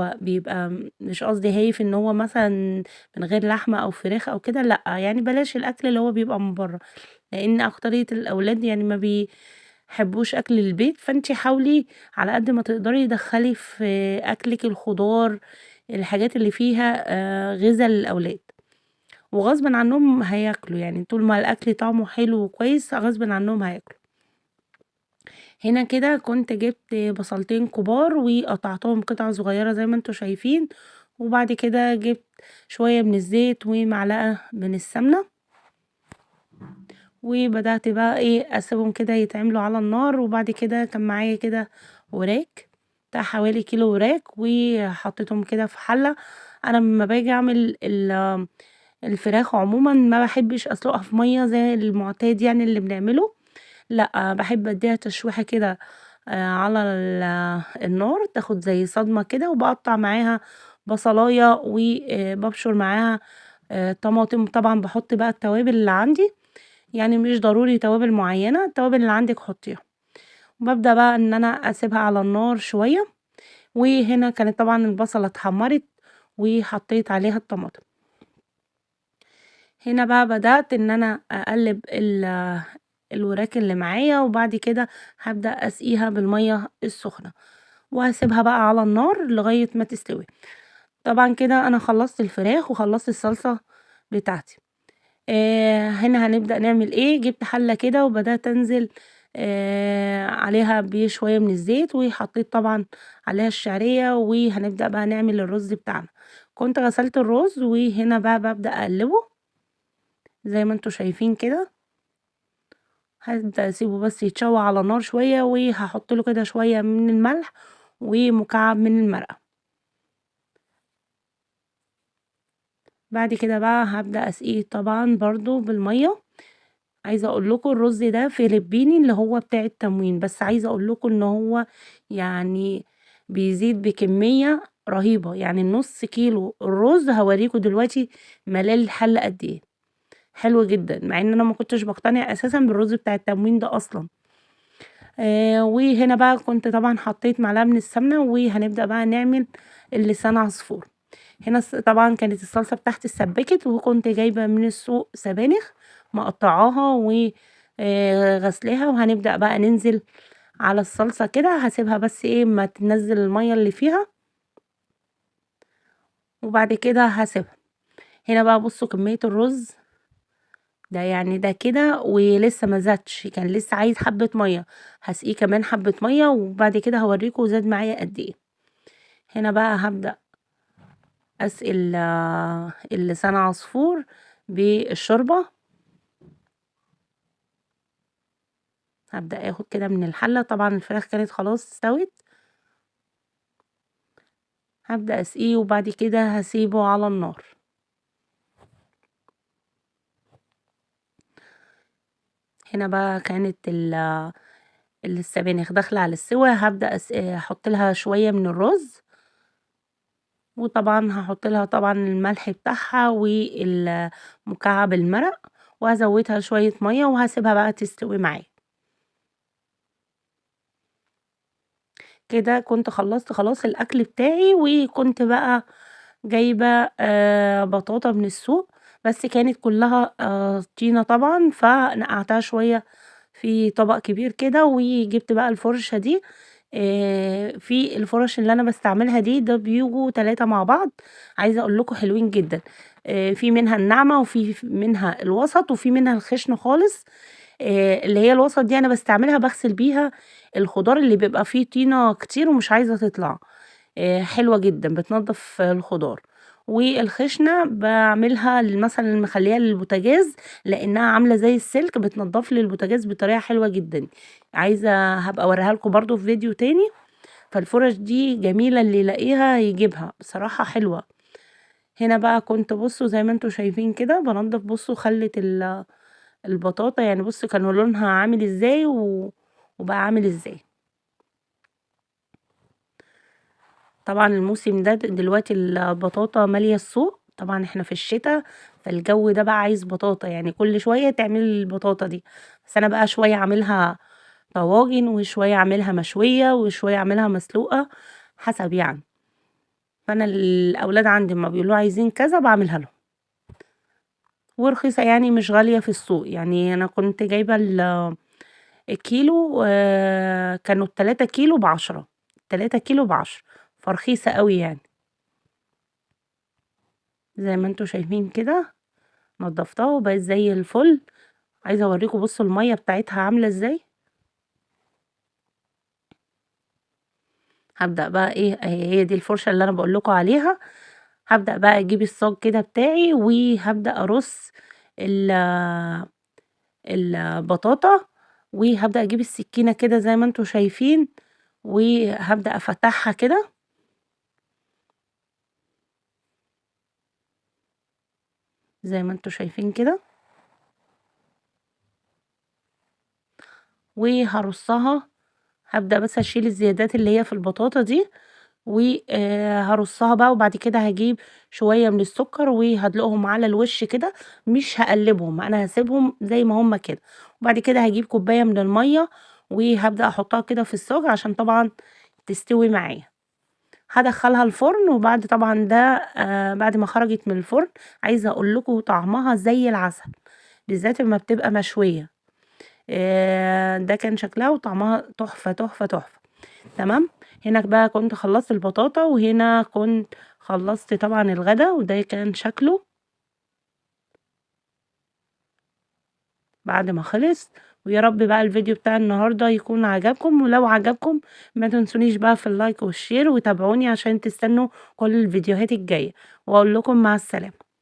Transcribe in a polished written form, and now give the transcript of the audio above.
هو بيبقى مش قصدي هايف إن هو مثلًا من غير لحمة أو فراخ أو كده لأ، يعني بلاش الأكل اللي هو بيبقى من برّه، لإن أكترية الأولاد يعني ما بيحبوش أكل البيت، فأنتِ حاولي على قد ما تقدري دخّلي في أكلِك الخضار، الحاجات اللي فيها غذا للأولاد، وغصبٍ عنهم هياكلوا، يعني طول ما الأكل طعمه حلو وكويس غصبٍ عنهم هياكلوا. هنا كده كنت جِبت بصلتين كبار وقطعتهم قطع صغيرة زي ما أنتم شايفين، وبعد كده جِبت شوية من الزيت ومعلقة من السمنة، وبدأت بقى إيه أسيبهم كده يتعملوا على النار، وبعد كده كان معايا كده وراك، بتاع حوالي كيلو وراك وحطيتهم كده في حلة. أنا لمّا باجي أعمل الفراخ عمومًا ما باحبش أسلقها في مَيّة زي المعتاد يعني اللي بنعمله، لأ، باحب أدّيها تشويحة كده على النار، تاخد زي صدمة كده، وباقطّع معاها بصلاية وبابشر معاها طماطم، طبعًا باحط بقى التوابل اللي عندي، يعني مش ضروري توابل معيّنة، التوابل اللي عندِك حطيها، وبابدأ بقى إن أنا أسيبها على النار شوية، وهنا كانت طبعًا البصلة اتحمّرت وحطيت عليها الطماطم. هنا بقى بدأت إن أنا أقلّب الوراك اللي معايا، وبعد كده هابدأ أسقيها بالمَيّة السخنة، وهاسيبها بقى على النار لغاية ما تستوي. طبعًا كده أنا خلّصت الفراخ وخلّصت الصلصة بتاعتي. هنا هنبدأ نعمل إيه، جِبت حلة كده وبدأت أنزل عليها بشوية من الزيت، وحطيت طبعًا عليها الشعرية، وهنبدأ بقى نعمل الرز بتاعنا. كنت غسلت الرز وهنا بقى بابدأ أقلّبه زي ما أنتم شايفين كده. هابدأ أسيبه بس يتشوّح على النار شوية، وهاحط له كده شوية من الملح ومكعب من المرقة. بعد كده بقى هابدأ أسقيه طبعًا برضه بالمَيّة. عايزة أقول لكم الرز ده فلبيني اللي هو بتاع التموين، بس عايزة أقول لكم إن هو يعني بيزيد بكمية رهيبة، يعني النُص كيلو الرز هاوريكم دلوقتي ملاه الحلة قد إيه، حلو جدًا، مع إن أنا ما كنتش باقتنع أساسًا بالرز بتاع التموين ده أصلًا. وهنا بقى كنت طبعًا حطيت معلقة من السمنة، وهنبدأ بقى نعمل اللسان عصفور. هنا طبعًا كانت الصلصة بتاعتي اتسبكت، وكنت جايبة من السوق سبانخ مقطعاها و غسلاها، وهنبدأ بقى ننزل على الصلصة كده، هاسيبها بس إيه أمّا تنزّل المَيّة اللي فيها، وبعد كده هاسيبها. هنا بقى بُصّوا كمية الرز، ده يعني ده كده ولسه ما زادش، كان لسه عايز حبة مَيّة، هاسقيه كمان حبة مَيّة، وبعد كده هاوريكم زاد معايا قد إيه. هنا بقى هابدأ أسقي اللسان عصفور بالشوربة، هابدأ آخد كده من الحلة، طبعًا الفراخ كانت خلاص استوت، هابدأ أسقيه وبعد كده هاسيبه على النار. هنا بقى كانت السبانخ داخلة على السِوَى، هابدأ أحط لها شوية من الرز، وطبعًا هاحط لها طبعًا الملح بتاعها مكعب المرق، وهازوّدها شوية مَيّة وهاسيبها بقى تستوي معايا. كده كنت خلّصت خلاص الأكل بتاعي، وكنت بقى جايبة بطاطا من السوق، بس كانت كلّها طينة طبعًا، فنقعتها شوية في طبق كبير كده، وجِبت بقى الفُرشة دي. في الفُرَش اللي أنا باستعملها دي، ده بييجوا 3 مع بعض، عايزة أقول لكم حلوين جدًا. في منها الناعمة، وفي منها الوسط، وفي منها الخشن خالص. اللي هي الوسط دي أنا باستعملها باغسل بيها الخضار اللي بيبقى فيه طينة كتير ومش عايزة تطلع، حلوة جدًا بتنضّف الخضار. والخشنة باعملها مثلًا مخلّياها للبوتاجاز، لإنها عاملة زي السلك بتنضّف لي البوتاجاز بطريقة حلوة جدًا، هابقى أوريها لكم برضه في فيديو تاني. فالفُرَش دي جميلة اللي يلاقيها يجيبها، بصراحة حلوة. هنا بقى كنت بُصّوا زي ما أنتم شايفين كده بانضّف، بُصّوا خلِّت البطاطا يعني بُصّوا كان لونها عامل إزاي وبقى عامل إزاي. طبعًا الموسم ده دلوقتي البطاطا مالية السوق، طبعًا إحنا في الشتا، فالجو ده بقى عايز بطاطا، يعني كل شوية تعملي لي البطاطا دي، بس أنا بقى شوية أعملها طواجن، وشوية أعملها مشوية، وشوية أعملها مسلوقة، حسب يعني. فأنا الأولاد عندي أمّا بيقولوا عايزين كذا باعملها لهم، ورخيصة يعني مش غالية في السوق، يعني أنا كنت جايبة الكيلو كانوا ال3 كيلو ب10، 3 كيلو ب10 فرخيصة أوي يعني، زي ما أنتم شايفين كده نضفتها وبقت زي الفل. عايزة أوريكم بصوا المَيّة بتاعتها عاملة إزاي. هابدأ بقى إيه، هي دي الفرشة اللي أنا باقول لكم عليها، هابدأ بقى أجيب الصاج كده بتاعي وهابدأ أرص ال البطاطا، وهابدأ أجيب السكينة كده زي ما أنتم شايفين، وهابدأ أفتحها كده زي ما أنتم شايفين كده، وهارصها. هابدأ بس أشيل الزيادات اللي هي في البطاطا دي، هارصها بقى، وبعد كده هاجيب شوية من السكر وهادلقهم على الوش كده، مش هاقلّبهم، أنا هاسيبهم زي ما هُم كده، وبعد كده هاجيب كوباية من المَيّة وهابدأ أحطها كده في الصاج عشان طبعًا تستوي معايا. هادخّلها الفرن، وبعد طبعًا ده بعد ما خرجت من الفرن عايزة أقول لكم طعمها زي العسل، بالذات أمّا بتبقى مشوية. ده كان شكلها وطعمها تحفة، تحفة، تحفة. تمام. هنا بقى كنت خلّصت البطاطا، وهنا كنت خلّصت طبعًا الغدا، وده كان شكله بعد ما خلص. ويا رب بقى الفيديو بتاع النهارده يكون عجبكم، ولو عجبكم ما تنسونيش بقى في اللايك والشير، وتابعوني عشان تستنوا كل الفيديوهات الجاية، وأقول لكم مع السلامة.